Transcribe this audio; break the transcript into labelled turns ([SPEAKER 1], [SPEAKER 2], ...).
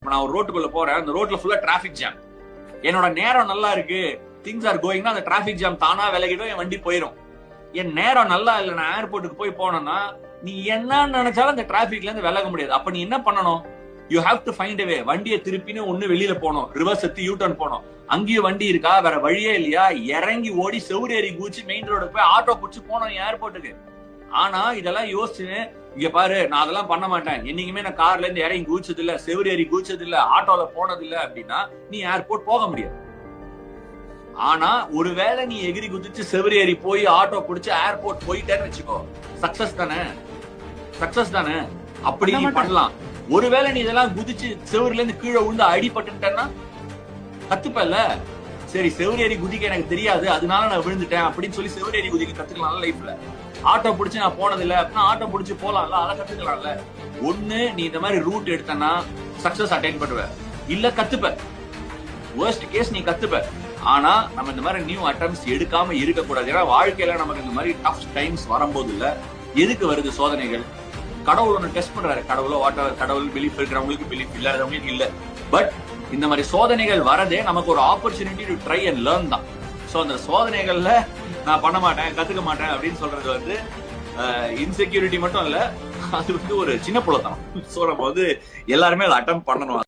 [SPEAKER 1] இப்ப நான் ஒரு ரோட்டுக்குள்ள போறேன், அந்த ரோட்ல ஃபுல்லா டிராபிக் ஜாம். என்னோட நேரம் நல்லா இருக்கு, திங்ஸ் ஆர் கோயிங்னா அந்த டிராபிக் ஜாம் தானா விலகிடும், என் வண்டி போயிடும். என் நேரம் நல்லா இல்ல, நான் ஏர்போர்ட்டுக்கு போய் போனேன்னா நீ என்ன நினைச்சாலும் அந்த டிராபிக்ல இருந்து விலக முடியாது. அப்ப நீ என்ன பண்ணணும்? You have to find a way. வண்டியை திருப்பின்னு ஒண்ணு வெளியில போகணும், ரிவர்ஸ் எடுத்து யூ டர்ன் போகணும். அங்கேயும் வண்டி இருக்கா, வேற வழியே இல்லையா, இறங்கி ஓடி செவுரேறி குதிச்சு மெயின் ரோடு போய் ஆட்டோ பிடிச்சு போனோம் ஏர்போர்ட்டுக்கு. ஆனா இதெல்லாம் யோசிச்சு, இங்க பாரு நான் அதெல்லாம் பண்ண மாட்டேன், என்னைக்குமே நான் கார்ல இருந்து இறங்கி குதிச்சது இல்ல, செவுரேறி குதிச்சது இல்ல, ஆட்டோல போனது இல்ல அப்படின்னா நீ ஏர்போர்ட் போக முடியாது. ஆனா ஒருவேளை நீ எகிரி குதிச்சு செவுரேறி போய் ஆட்டோ பிடிச்சு ஏர்போர்ட் போயிட்டேன்னு வச்சுக்கோ, சக்சஸ் தானே, சக்சஸ் தானே. அப்படி நீ பண்ணலாம். ஒருவேளை நீ இதெல்லாம் குதிச்சு செவுருல இருந்து கீழே விழுந்து அடிபட்டுட்டேன்னா கத்துப்பல்ல. சரி செவுரேறி குதிக்க எனக்கு தெரியாது, அதனால நான் விழுந்துட்டேன் அப்படின்னு சொல்லி செவுரேறி குதிக்க கத்துக்கலாம் லைஃப்ல. ஆட்டோ பிடிச்சு நான் போனது இல்ல அப்படின்னா ஆட்டோ பிடிச்சு போலாம்ல, அதை கத்துக்கலாம்ல. ஒண்ணு நீ இந்த மாதிரி ரூட் எடுத்தனா சக்சஸ் அட்டைன் பண்ணுவ, இல்ல கத்துப்ப. worst கேஸ் நீ கத்துப்ப. ஆனா நம்ம இந்த மாதிரி நியூ அட்டெம்ப்ட்ஸ் எடுக்காம இருக்க கூடாது. ஏன்னா வாழ்க்கையில நமக்கு இந்த மாதிரி டஃப் டைம்ஸ் வரும்போது இல்ல எதுக்கு வருது சோதனைகள்? கடவுள் ஒண்ணு டெஸ்ட் பண்றாரு. கடவுள் பிலீஃப் இருக்கிறவங்களுக்கு, பிலீஃப் இல்லாதவங்களுக்கு இல்ல. பட் இந்த மாதிரி சோதனைகள் வரதே நமக்கு ஒரு opportunity to try and learn தான். சோ அந்த சோதனைகள்ல நான் பண்ண மாட்டேன், கத்துக்க மாட்டேன் அப்படின்னு சொல்றது இன்செக்யூரிட்டி மட்டும் இல்ல, அது ஒரு சின்ன புலத்தான். சோ நம்ம எல்லாருமே அதை அட்டெம்ப்ட் பண்ணணும்.